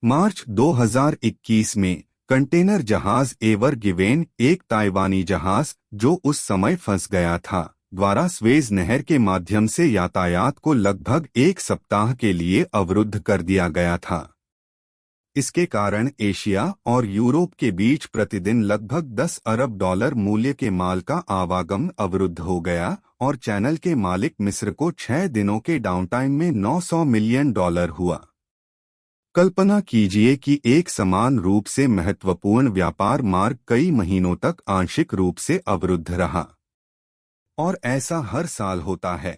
मार्च 2021 में कंटेनर जहाज ever given, एक ताइवानी जहाज जो उस समय फंस गया था, द्वारा स्वेज नहर के माध्यम से यातायात को लगभग एक सप्ताह के लिए अवरुद्ध कर दिया गया था। इसके कारण एशिया और यूरोप के बीच प्रतिदिन लगभग 10 अरब डॉलर मूल्य के माल का आवागमन अवरुद्ध हो गया और चैनल के मालिक मिस्र को 6 दिनों के डाउनटाइम में $900 मिलियन हुआ। कल्पना कीजिए कि एक समान रूप से महत्वपूर्ण व्यापार मार्ग कई महीनों तक आंशिक रूप से अवरुद्ध रहा। और ऐसा हर साल होता है।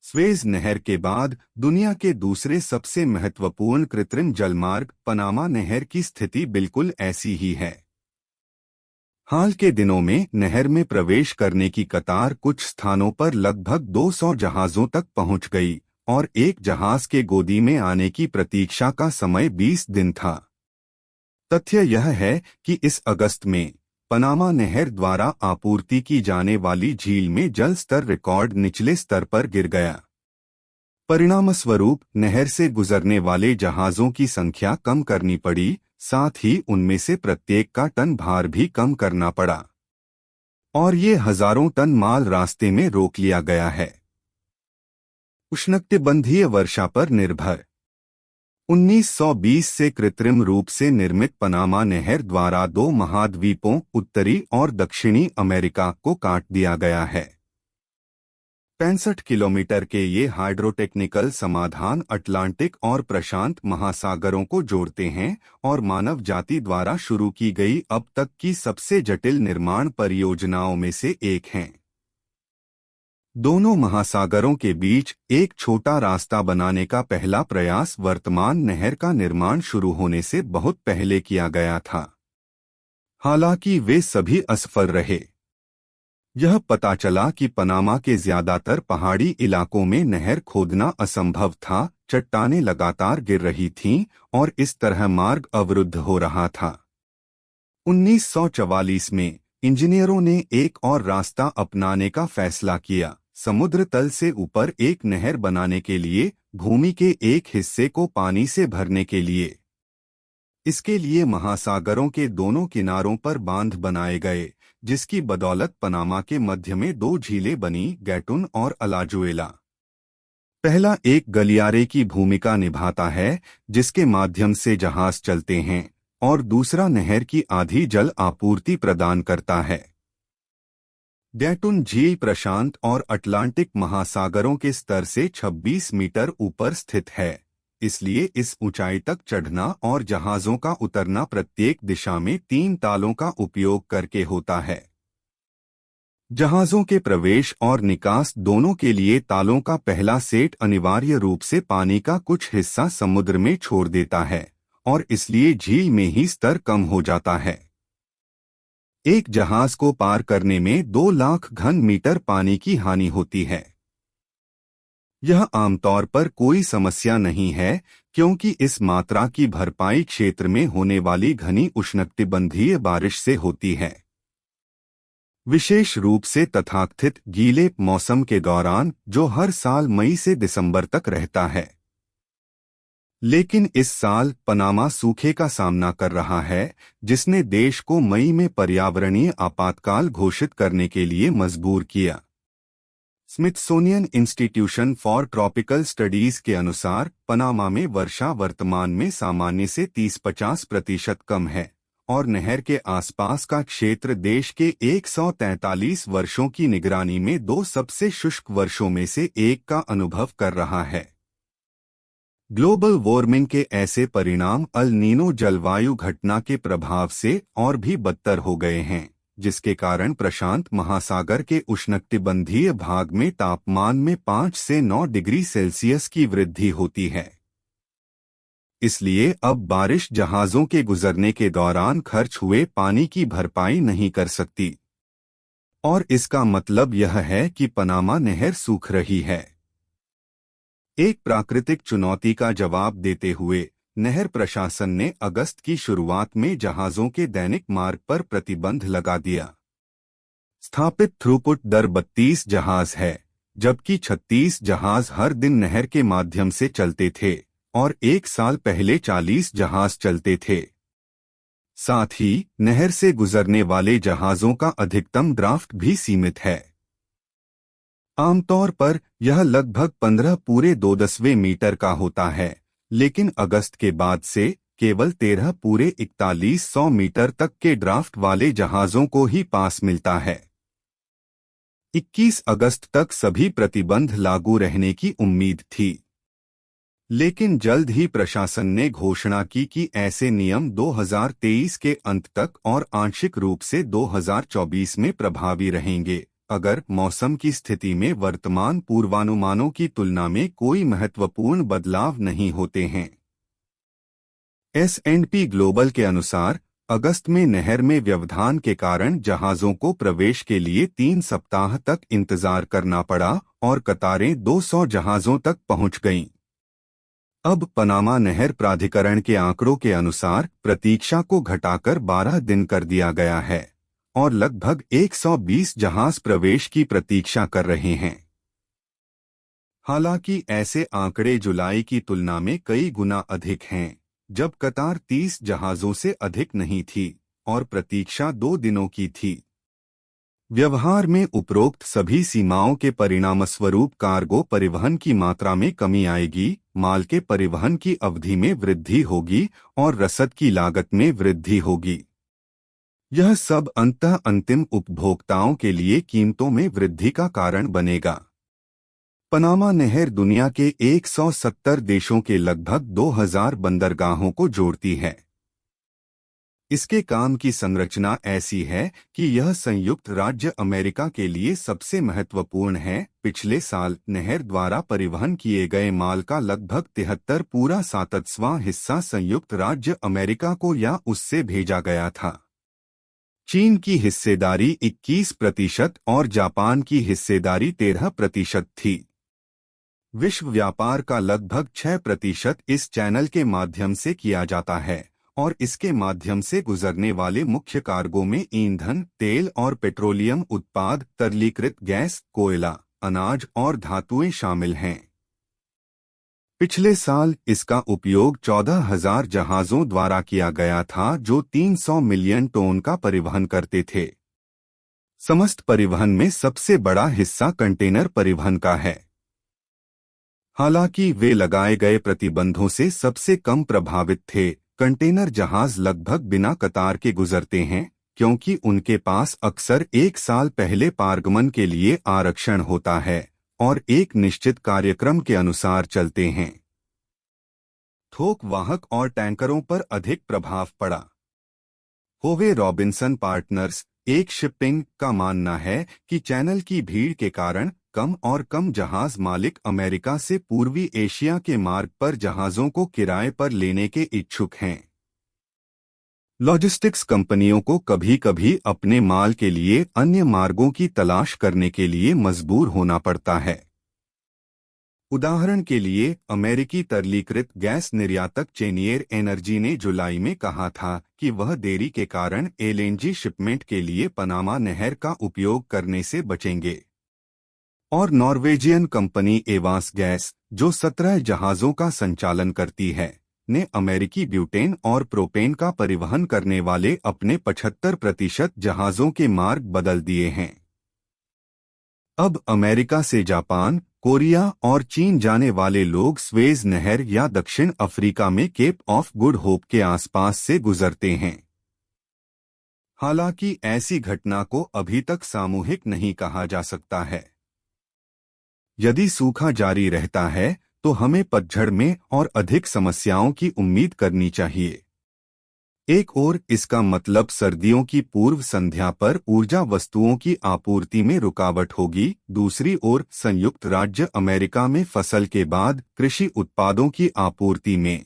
स्वेज नहर के बाद दुनिया के दूसरे सबसे महत्वपूर्ण कृत्रिम जलमार्ग पनामा नहर की स्थिति बिल्कुल ऐसी ही है। हाल के दिनों में नहर में प्रवेश करने की कतार कुछ स्थानों पर लगभग 200 जहाजों तक पहुंच गई और एक जहाज के गोदी में आने की प्रतीक्षा का समय 20 दिन था। तथ्य यह है कि इस अगस्त में पनामा नहर द्वारा आपूर्ति की जाने वाली झील में जल स्तर रिकॉर्ड निचले स्तर पर गिर गया। परिणामस्वरूप नहर से गुजरने वाले जहाजों की संख्या कम करनी पड़ी, साथ ही उनमें से प्रत्येक का टन भार भी कम करना पड़ा और ये हजारों टन माल रास्ते में रोक लिया गया है। उष्णकटिबंधीय वर्षा पर निर्भर 1920 से कृत्रिम रूप से निर्मित पनामा नहर द्वारा 2 महाद्वीपों उत्तरी और दक्षिणी अमेरिका को काट दिया गया है। 65 किलोमीटर के ये हाइड्रोटेक्निकल समाधान अटलांटिक और प्रशांत महासागरों को जोड़ते हैं और मानव जाति द्वारा शुरू की गई अब तक की सबसे जटिल निर्माण परियोजनाओं में से एक हैं। दोनों महासागरों के बीच एक छोटा रास्ता बनाने का पहला प्रयास वर्तमान नहर का निर्माण शुरू होने से बहुत पहले किया गया था। हालांकि वे सभी असफल रहे। यह पता चला कि पनामा के ज्यादातर पहाड़ी इलाकों में नहर खोदना असंभव था, चट्टानें लगातार गिर रही थीं और इस तरह मार्ग अवरुद्ध हो रहा था। 1944 में इंजीनियरों ने एक और रास्ता अपनाने का फैसला किया, समुद्र तल से ऊपर एक नहर बनाने के लिए, भूमि के एक हिस्से को पानी से भरने के लिए। इसके लिए महासागरों के दोनों किनारों पर बांध बनाए गए, जिसकी बदौलत पनामा के मध्य में 2 झीलें बनी, गैटुन और अलाजुएला। पहला एक गलियारे की भूमिका निभाता है जिसके माध्यम से जहाज चलते हैं और दूसरा नहर की आधी जल आपूर्ति प्रदान करता है। गैटुन झील प्रशांत और अटलांटिक महासागरों के स्तर से 26 मीटर ऊपर स्थित है, इसलिए इस ऊंचाई तक चढ़ना और जहाजों का उतरना प्रत्येक दिशा में 3 तालों का उपयोग करके होता है। जहाजों के प्रवेश और निकास दोनों के लिए तालों का पहला सेट अनिवार्य रूप से पानी का कुछ हिस्सा समुद्र में छोड़ देता है और इसलिए झील में ही स्तर कम हो जाता है। एक जहाज को पार करने में 2 लाख घन मीटर पानी की हानि होती है। यह आमतौर पर कोई समस्या नहीं है क्योंकि इस मात्रा की भरपाई क्षेत्र में होने वाली घनी उष्णकटिबंधीय बारिश से होती है, विशेष रूप से तथाकथित गीले मौसम के दौरान जो हर साल मई से दिसंबर तक रहता है। लेकिन इस साल पनामा सूखे का सामना कर रहा है, जिसने देश को मई में पर्यावरणीय आपातकाल घोषित करने के लिए मजबूर किया। Smithsonian institution for tropical studies के अनुसार पनामा में वर्षा वर्तमान में सामान्य से 30-50% कम है और नहर के आसपास का क्षेत्र देश के 143 वर्षों की निगरानी में 2 सबसे शुष्क वर्षों में से एक का अनुभव कर रहा है। ग्लोबल वार्मिंग के ऐसे परिणाम अल नीनो जलवायु घटना के प्रभाव से और भी बदतर हो गए हैं, जिसके कारण प्रशांत महासागर के उष्णकटिबंधीय भाग में तापमान में 5 से 9 डिग्री सेल्सियस की वृद्धि होती है। इसलिए अब बारिश जहाजों के गुजरने के दौरान खर्च हुए पानी की भरपाई नहीं कर सकती और इसका मतलब यह है कि पनामा नहर सूख रही है। एक प्राकृतिक चुनौती का जवाब देते हुए नहर प्रशासन ने अगस्त की शुरुआत में जहाजों के दैनिक मार्ग पर प्रतिबंध लगा दिया। स्थापित थ्रूपुट दर 32 जहाज है, जबकि 36 जहाज हर दिन नहर के माध्यम से चलते थे और 1 साल पहले 40 जहाज चलते थे। साथ ही नहर से गुजरने वाले जहाज़ों का अधिकतम ड्राफ्ट भी सीमित है। आमतौर पर यह लगभग 15 पूरे 2/10 मीटर का होता है, लेकिन अगस्त के बाद से केवल 13 पूरे 4100 मीटर तक के ड्राफ्ट वाले जहाज़ों को ही पास मिलता है। 21 अगस्त तक सभी प्रतिबंध लागू रहने की उम्मीद थी, लेकिन जल्द ही प्रशासन ने घोषणा की कि ऐसे नियम 2023 के अंत तक और आंशिक रूप से 2024 में प्रभावी रहेंगे, अगर मौसम की स्थिति में वर्तमान पूर्वानुमानों की तुलना में कोई महत्वपूर्ण बदलाव नहीं होते हैं। S&P ग्लोबल के अनुसार अगस्त में नहर में व्यवधान के कारण जहाज़ों को प्रवेश के लिए 3 सप्ताह तक इंतजार करना पड़ा और कतारें 200 जहाज़ों तक पहुंच गईं। अब पनामा नहर प्राधिकरण के आंकड़ों के अनुसार प्रतीक्षा को घटाकर 12 दिन कर दिया गया है और लगभग 120 जहाज प्रवेश की प्रतीक्षा कर रहे हैं। हालांकि ऐसे आंकड़े जुलाई की तुलना में कई गुना अधिक हैं, जब कतार 30 जहाज़ों से अधिक नहीं थी और प्रतीक्षा 2 दिनों की थी। व्यवहार में उपरोक्त सभी सीमाओं के परिणामस्वरूप कार्गो परिवहन की मात्रा में कमी आएगी, माल के परिवहन की अवधि में वृद्धि होगी और रसद की लागत में वृद्धि होगी। यह सब अंततः अंतिम उपभोक्ताओं के लिए कीमतों में वृद्धि का कारण बनेगा। पनामा नहर दुनिया के 170 देशों के लगभग 2000 बंदरगाहों को जोड़ती है। इसके काम की संरचना ऐसी है कि यह संयुक्त राज्य अमेरिका के लिए सबसे महत्वपूर्ण है। पिछले साल नहर द्वारा परिवहन किए गए माल का लगभग 73 पूरा 7वां हिस्सा संयुक्त राज्य अमेरिका को या उससे भेजा गया था। चीन की हिस्सेदारी 21% और जापान की हिस्सेदारी 13% थी। विश्व व्यापार का लगभग 6% इस चैनल के माध्यम से किया जाता है और इसके माध्यम से गुजरने वाले मुख्य कार्गो में ईंधन, तेल और पेट्रोलियम उत्पाद, तरलीकृत गैस, कोयला, अनाज और धातुएं शामिल हैं। पिछले साल इसका उपयोग 14,000 जहाज़ों द्वारा किया गया था जो 300 मिलियन टन का परिवहन करते थे। समस्त परिवहन में सबसे बड़ा हिस्सा कंटेनर परिवहन का है। हालांकि वे लगाए गए प्रतिबंधों से सबसे कम प्रभावित थे। कंटेनर जहाज लगभग बिना कतार के गुजरते हैं क्योंकि उनके पास अक्सर 1 साल पहले पारगमन के लिए आरक्षण होता है और एक निश्चित कार्यक्रम के अनुसार चलते हैं। थोक वाहक और टैंकरों पर अधिक प्रभाव पड़ा। होवे रॉबिन्सन पार्टनर्स एक शिपिंग का मानना है कि चैनल की भीड़ के कारण कम और कम जहाज मालिक अमेरिका से पूर्वी एशिया के मार्ग पर जहाज़ों को किराए पर लेने के इच्छुक हैं। लॉजिस्टिक्स कंपनियों को कभी-कभी अपने माल के लिए अन्य मार्गों की तलाश करने के लिए मजबूर होना पड़ता है। उदाहरण के लिए अमेरिकी तरलीकृत गैस निर्यातक चेनियर एनर्जी ने जुलाई में कहा था कि वह देरी के कारण LNG शिपमेंट के लिए पनामा नहर का उपयोग करने से बचेंगे। और नॉर्वेजियन कंपनी एवांस गैस, जो 17 जहाज़ों का संचालन करती है, ने अमेरिकी ब्यूटेन और प्रोपेन का परिवहन करने वाले अपने 75% जहाज़ों के मार्ग बदल दिए हैं। अब अमेरिका से जापान, कोरिया और चीन जाने वाले लोग स्वेज नहर या दक्षिण अफ्रीका में केप ऑफ गुड होप के आसपास से गुजरते हैं। हालांकि ऐसी घटना को अभी तक सामूहिक नहीं कहा जा सकता है। यदि सूखा जारी रहता है तो हमें पतझड़ में और अधिक समस्याओं की उम्मीद करनी चाहिए। एक ओर इसका मतलब सर्दियों की पूर्व संध्या पर ऊर्जा वस्तुओं की आपूर्ति में रुकावट होगी, दूसरी ओर संयुक्त राज्य अमेरिका में फसल के बाद कृषि उत्पादों की आपूर्ति में।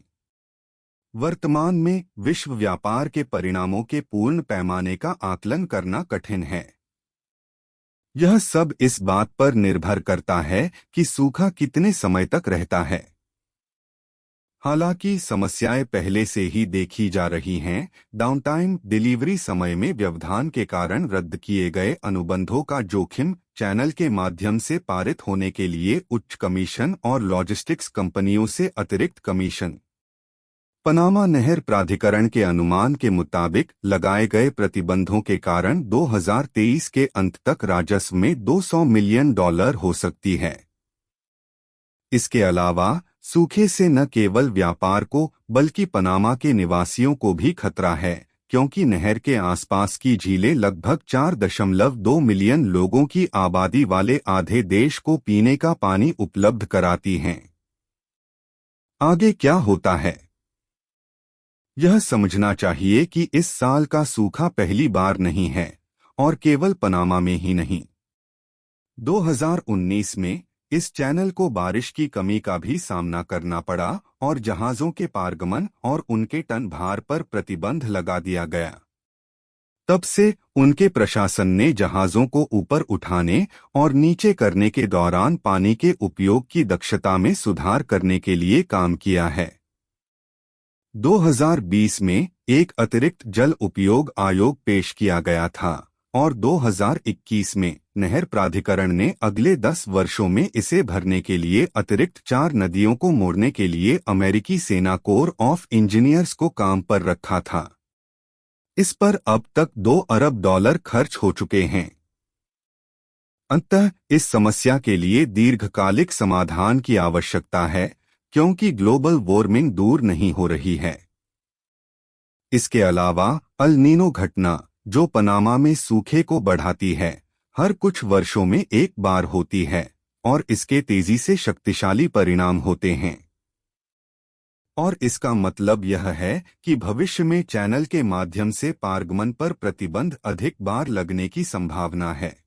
वर्तमान में विश्व व्यापार के परिणामों के पूर्ण पैमाने का आकलन करना कठिन है। यह सब इस बात पर निर्भर करता है कि सूखा कितने समय तक रहता है। हालांकि समस्याएं पहले से ही देखी जा रही हैं। डाउनटाइम, डिलीवरी समय में व्यवधान के कारण रद्द किए गए अनुबंधों का जोखिम, चैनल के माध्यम से पारित होने के लिए उच्च कमीशन और लॉजिस्टिक्स कंपनियों से अतिरिक्त कमीशन। पनामा नहर प्राधिकरण के अनुमान के मुताबिक लगाए गए प्रतिबंधों के कारण 2023 के अंत तक राजस्व में $200 मिलियन हो सकती है। इसके अलावा सूखे से न केवल व्यापार को बल्कि पनामा के निवासियों को भी खतरा है, क्योंकि नहर के आसपास की झीलें लगभग 4.2 मिलियन लोगों की आबादी वाले आधे देश को पीने का पानी उपलब्ध कराती हैं। आगे क्या होता है? यह समझना चाहिए कि इस साल का सूखा पहली बार नहीं है, और केवल पनामा में ही नहीं। 2019 में इस चैनल को बारिश की कमी का भी सामना करना पड़ा और जहाज़ों के पारगमन और उनके टन भार पर प्रतिबंध लगा दिया गया। तब से उनके प्रशासन ने जहाज़ों को ऊपर उठाने और नीचे करने के दौरान पानी के उपयोग की दक्षता में सुधार करने के लिए काम किया है। 2020 में एक अतिरिक्त जल उपयोग आयोग पेश किया गया था और 2021 में नहर प्राधिकरण ने अगले 10 वर्षों में इसे भरने के लिए अतिरिक्त 4 नदियों को मोड़ने के लिए अमेरिकी सेना कोर ऑफ इंजीनियर्स को काम पर रखा था। इस पर अब तक $2 अरब खर्च हो चुके हैं। अंततः इस समस्या के लिए दीर्घकालिक समाधान की आवश्यकता है, क्योंकि ग्लोबल वार्मिंग दूर नहीं हो रही है। इसके अलावा अल नीनो घटना, जो पनामा में सूखे को बढ़ाती है, हर कुछ वर्षों में एक बार होती है और इसके तेजी से शक्तिशाली परिणाम होते हैं। और इसका मतलब यह है कि भविष्य में चैनल के माध्यम से पारगमन पर प्रतिबंध अधिक बार लगने की संभावना है।